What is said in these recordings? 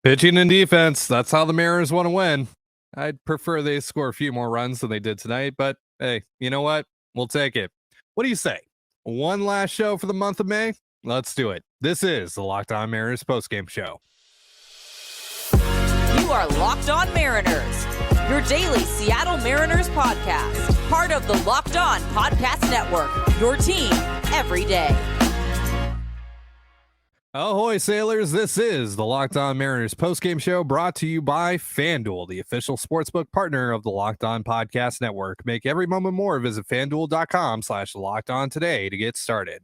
Pitching and defense, that's how the Mariners want to win. I'd prefer they score a few more runs than they did tonight, but hey, you know what? We'll take it. What do you say? One last show for the month of May? Let's do it. This is the Locked On Mariners postgame show. You are Locked On Mariners, your daily Seattle Mariners podcast. Part of the Locked On Podcast Network, your team every day. Ahoy, sailors. This is the Locked On Mariners postgame show brought to you by FanDuel, the official sportsbook partner of the Locked On Podcast Network. Make every moment more. Visit FanDuel.com/LockedOn today to get started.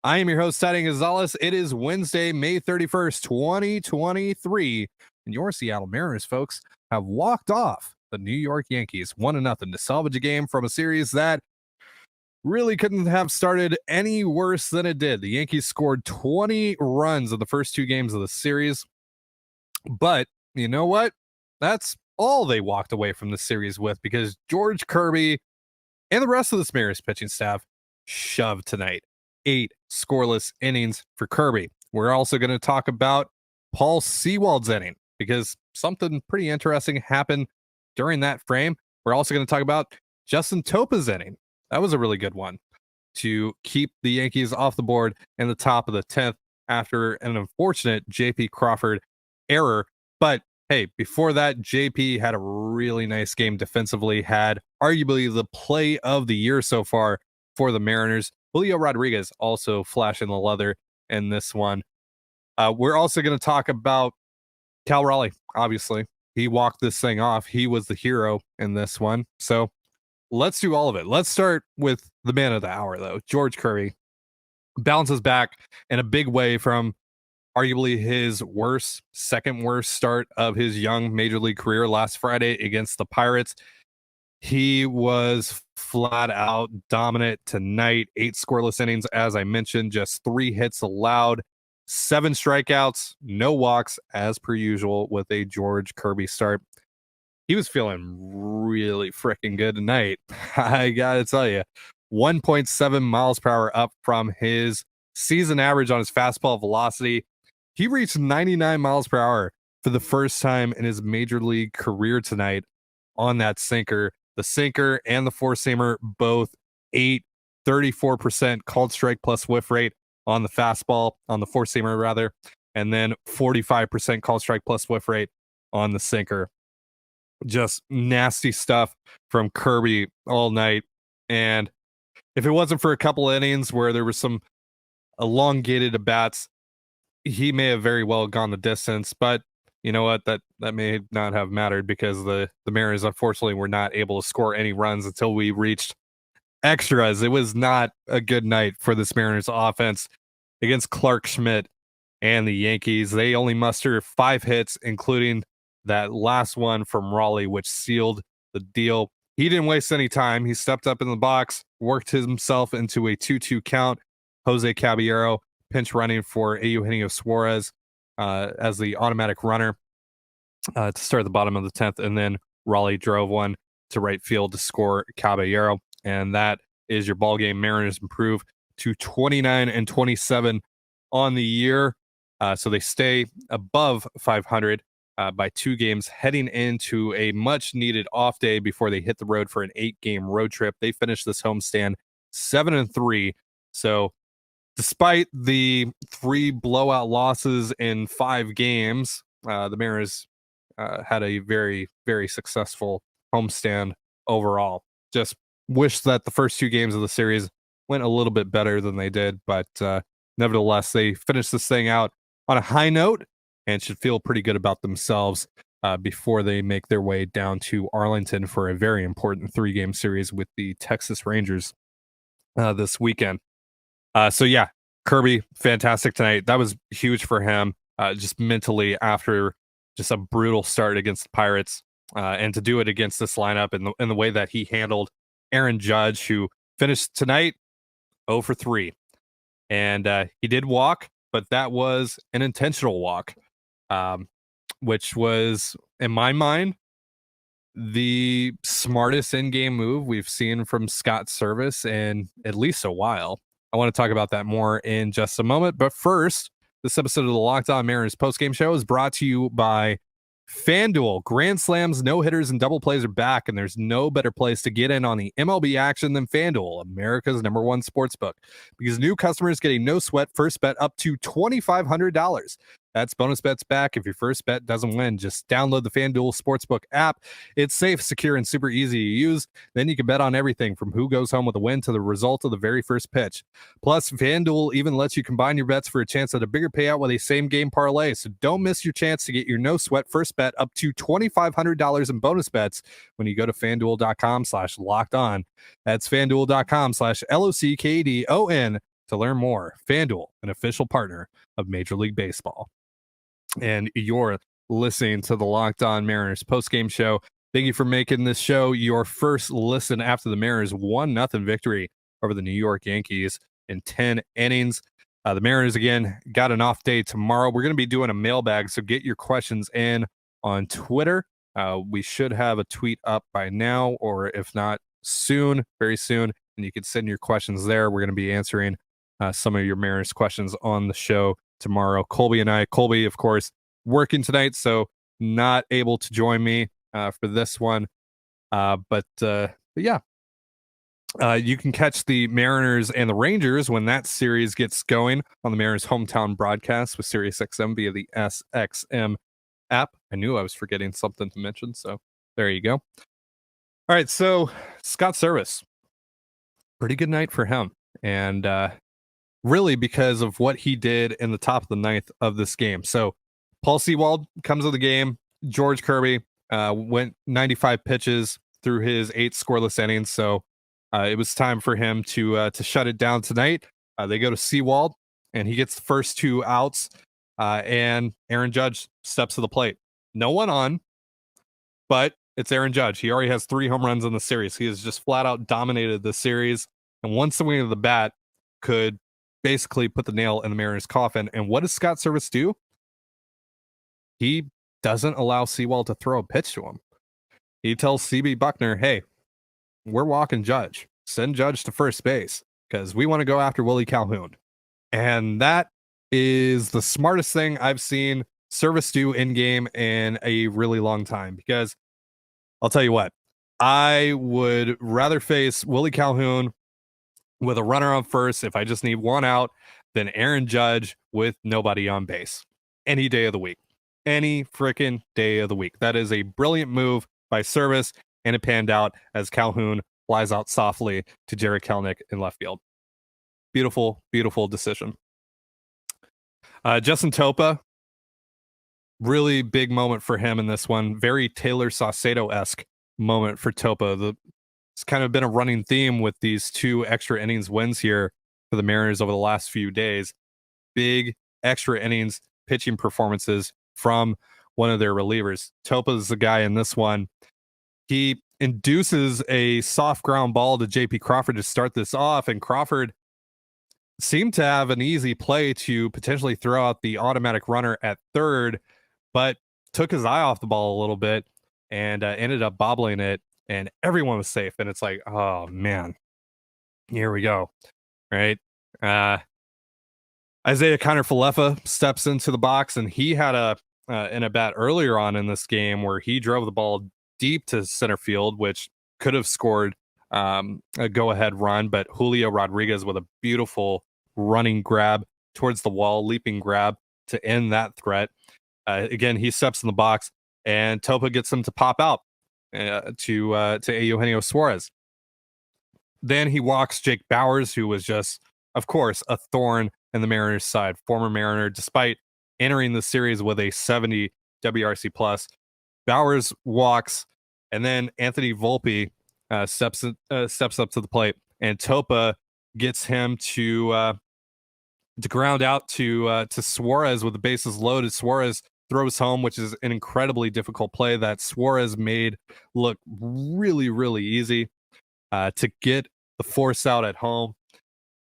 I am your host, Trident Gonzalez. It is Wednesday, May 31st, 2023, and your Seattle Mariners, folks, have walked off the New York Yankees 1-0 to salvage a game from a series that really couldn't have started any worse than it did. The Yankees scored 20 runs in the first two games of the series. But you know what? That's all they walked away from the series with, because George Kirby and the rest of the Mariners pitching staff shoved tonight. 8 scoreless innings for Kirby. We're also going to talk about Paul Sewald's inning, because something pretty interesting happened during that frame. We're also going to talk about Justin Topa's inning. That was a really good one to keep the Yankees off the board in the top of the 10th after an unfortunate JP Crawford error. But hey, before that, JP had a really nice game defensively, had arguably the play of the year so far for the Mariners. Julio Rodriguez also flashing the leather in this one. We're also going to talk about Cal Raleigh. Obviously, he walked this thing off. He was the hero in this one. So let's do all of it. Let's start with the man of the hour, though. George Kirby bounces back in a big way from arguably his second worst start of his young major league career last Friday against the Pirates. He was flat out dominant tonight. 8 scoreless innings, as I mentioned, just 3 hits allowed, 7 strikeouts, no walks, as per usual with a George Kirby start. He was feeling really freaking good tonight. I gotta tell you, 1.7 miles per hour up from his season average on his fastball velocity. He reached 99 miles per hour for the first time in his major league career tonight on that sinker. The sinker and the four-seamer both 34% called strike plus whiff rate on the fastball, on the four-seamer rather, and then 45% called strike plus whiff rate on the sinker. Just nasty stuff from Kirby all night. And if it wasn't for a couple innings where there was some elongated at-bats, he may have very well gone the distance. But you know what? That may not have mattered, because the Mariners, unfortunately, were not able to score any runs until we reached extras. It was not a good night for this Mariners offense against Clark Schmidt and the Yankees. They only muster 5 hits, including that last one from Raleigh, which sealed the deal. He didn't waste any time. He stepped up in the box, worked himself into a 2-2 count. Jose Caballero pinch running for Eugenio Suarez as the automatic runner to start the bottom of the 10th. And then Raleigh drove one to right field to score Caballero. And that is your ball game. Mariners improve to 29-27 on the year. So they stay above 500. By 2 games, heading into a much needed off day before they hit the road for an 8-game road trip. They finished this homestand 7-3. So despite the 3 blowout losses in 5 games, the Mariners had a very, very successful homestand overall. Just wish that the first 2 games of the series went a little bit better than they did, but nevertheless, they finished this thing out on a high note and should feel pretty good about themselves before they make their way down to Arlington for a very important 3-game series with the Texas Rangers this weekend. So yeah, Kirby, fantastic tonight. That was huge for him, just mentally, after just a brutal start against the Pirates, and to do it against this lineup in the way that he handled Aaron Judge, who finished tonight 0 for 3. And he did walk, but that was an intentional walk. Which was, in my mind, the smartest in-game move we've seen from Scott Servais in at least a while. I want to talk about that more in just a moment. But first, This episode of the Locked On Mariners postgame show is brought to you by FanDuel. Grand slams, no-hitters, and double plays are back, and there's no better place to get in on the MLB action than FanDuel, America's #1 sportsbook. Because new customers get a no-sweat first bet up to $2,500. That's bonus bets back if your first bet doesn't win. Just download the FanDuel Sportsbook app. It's safe, secure, and super easy to use. Then you can bet on everything from who goes home with a win to the result of the very first pitch. Plus, FanDuel even lets you combine your bets for a chance at a bigger payout with a same-game parlay. So don't miss your chance to get your no-sweat first bet up to $2,500 in bonus bets when you go to FanDuel.com/lockedon. That's FanDuel.com/LOCKEDON to learn more. FanDuel, an official partner of Major League Baseball. And you're listening to the Locked On Mariners postgame show. Thank you for making this show your first listen after the Mariners 1-0 victory over the New York Yankees in 10 innings. The Mariners, again, got an off day tomorrow. We're going to be doing a mailbag, so get your questions in on Twitter. We should have a tweet up by now, or if not, soon, very soon. And you can send your questions there. We're going to be answering some of your Mariners questions on the show tomorrow. Colby, of course, working tonight, so not able to join me for this one. But yeah, you can catch the Mariners and the Rangers when that series gets going on the Mariners hometown broadcast with SiriusXM via the SXM app. I knew I was forgetting something to mention, so there you go. All right, so Scott Servais, pretty good night for him, and really because of what he did in the top of the ninth of this game. So Paul Sewald comes to the game. George Kirby went 95 pitches through his 8 scoreless innings. So it was time for him to shut it down tonight. They go to Sewald, and he gets the first 2 outs. And Aaron Judge steps to the plate. No one on, but it's Aaron Judge. He already has 3 home runs in the series. He has just flat out dominated the series. And one swing of the bat could basically put the nail in the Mariners' coffin. And what does Scott Servais do? He doesn't allow Sewald to throw a pitch to him. He tells CB Buckner, hey, we're walking Judge. Send Judge to first base because we want to go after Willie Calhoun. And that is the smartest thing I've seen Servais do in game in a really long time, because I'll tell you what, I would rather face Willie Calhoun with a runner on first if I just need 1 out than Aaron Judge with nobody on base any day of the week. Any freaking day of the week. That is a brilliant move by Servais, and it panned out as Calhoun flies out softly to Jared Kelenic in left field. Beautiful, beautiful decision. Justin Topa, really big moment for him in this one. Very Taylor Saucedo-esque moment for Topa. It's kind of been a running theme with these 2 extra innings wins here for the Mariners over the last few days. Big extra innings pitching performances from one of their relievers. Topa is the guy in this one. He induces a soft ground ball to JP Crawford to start this off, and Crawford seemed to have an easy play to potentially throw out the automatic runner at third, but took his eye off the ball a little bit and ended up bobbling it, and everyone was safe. And it's like, oh man, here we go. Right. Isaiah Kiner-Falefa steps into the box, and he had an at bat earlier on in this game where he drove the ball deep to center field, which could have scored a go-ahead run, but Julio Rodriguez with a beautiful running grab towards the wall, leaping grab to end that threat. Again, he steps in the box, and Topa gets him to pop out to Eugenio Suarez. Then he walks Jake Bauers, who was just, of course, a thorn in the Mariners' side. Former Mariner, despite entering the series with a 70 WRC plus. Bauers walks, and then Anthony Volpe steps up to the plate, and Topa gets him to ground out to Suarez with the bases loaded. Suarez throws home, which is an incredibly difficult play that Suarez made look really, really easy to get the force out at home.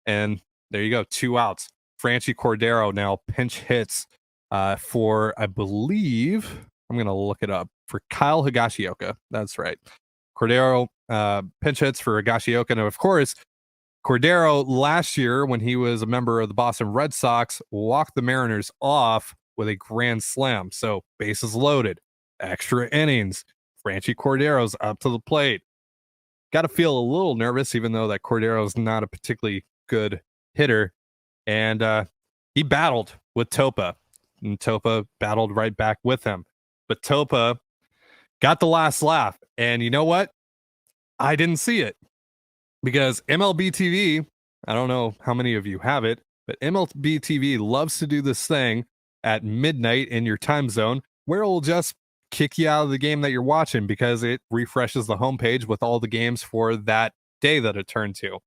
And there you go, 2 outs. Franchi Cordero now pinch hits for, I believe, I'm going to look it up, for Kyle Higashioka. That's right. Cordero pinch hits for Higashioka. And of course, Cordero last year, when he was a member of the Boston Red Sox, walked the Mariners off with a grand slam. So bases loaded, extra innings. Franchy Cordero's up to the plate. Got to feel a little nervous, even though that Cordero's not a particularly good hitter. And he battled with Topa, and Topa battled right back with him. But Topa got the last laugh. And you know what? I didn't see it because MLB TV, I don't know how many of you have it, but MLB TV loves to do this thing at midnight in your time zone where it'll just kick you out of the game that you're watching because it refreshes the homepage with all the games for that day that it turned to.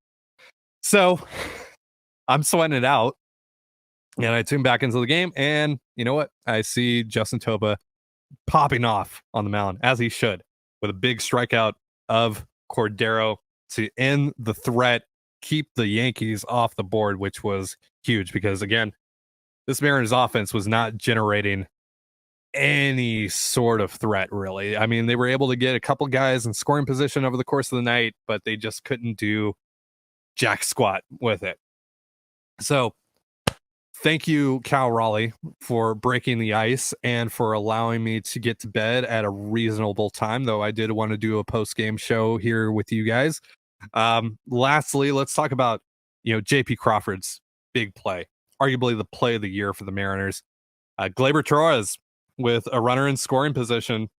So I'm sweating it out and I tune back into the game, and you know what? I see Justin Topa popping off on the mound, as he should, with a big strikeout of Cordero to end the threat, keep the Yankees off the board, which was huge because, again, this Mariners offense was not generating any sort of threat, really. I mean, they were able to get a couple guys in scoring position over the course of the night, but they just couldn't do jack squat with it. So thank you, Cal Raleigh, for breaking the ice and for allowing me to get to bed at a reasonable time, though I did want to do a post-game show here with you guys. Lastly, let's talk about, JP Crawford's big play, arguably the play of the year for the Mariners. Gilbert Torres with a runner in scoring position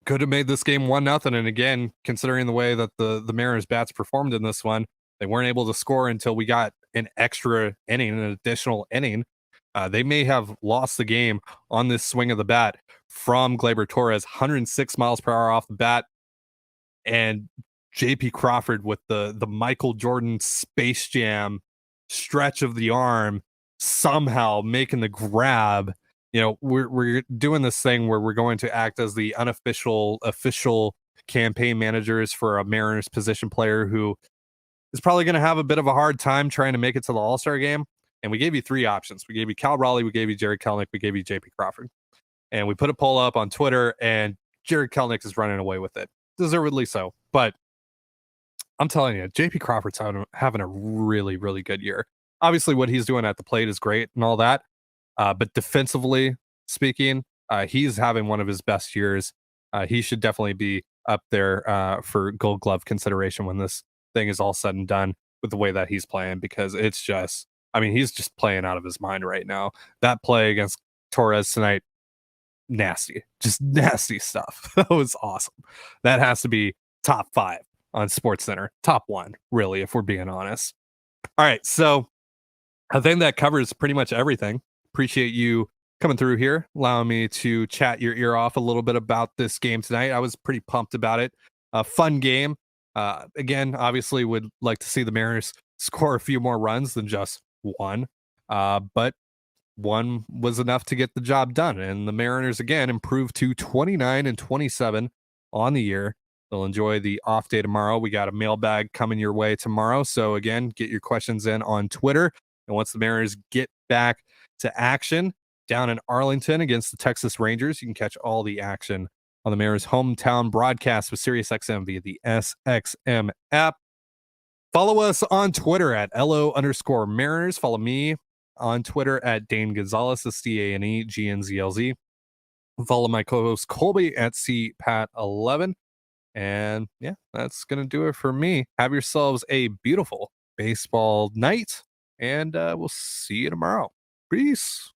could have made this game 1-0. And again, considering the way that the Mariners bats performed in this one, they weren't able to score until we got an extra inning, an additional inning. They may have lost the game on this swing of the bat from Gilbert Torres, 106 miles per hour off the bat. And JP Crawford with the Michael Jordan Space Jam stretch of the arm, somehow making the grab. We're doing this thing where we're going to act as the official campaign managers for a Mariners position player who is probably going to have a bit of a hard time trying to make it to the All-Star game. And we gave you 3 options. We gave you Cal Raleigh, we gave you Jared Kelenic, we gave you JP Crawford. And we put a poll up on Twitter, and Jared Kelenic is running away with it. Deservedly so. But I'm telling you, JP Crawford's having a really, really good year. Obviously, what he's doing at the plate is great and all that. But defensively speaking, he's having one of his best years. He should definitely be up there for Gold Glove consideration when this thing is all said and done with the way that he's playing, because it's just, he's just playing out of his mind right now. That play against Torres tonight, nasty, just nasty stuff. That was awesome. That has to be top 5 on SportsCenter, top 1, really, if we're being honest. All right, so I think that covers pretty much everything. Appreciate you coming through here, allowing me to chat your ear off a little bit about this game tonight. I was pretty pumped about it. A fun game. Again, obviously would like to see the Mariners score a few more runs than just one. But one was enough to get the job done. And the Mariners, again, improved to 29-27 on the year. They'll enjoy the off day tomorrow. We got a mailbag coming your way tomorrow. So again, get your questions in on Twitter. And once the Mariners get back to action down in Arlington against the Texas Rangers, you can catch all the action on the Mariners hometown broadcast with SiriusXM via the SXM app. Follow us on Twitter at LO_Mariners. Follow me on Twitter at Dane Gonzalez, DaneGNZLZ. Follow my co-host Colby at CPat11. And yeah, that's going to do it for me. Have yourselves a beautiful baseball night, and we'll see you tomorrow. Peace.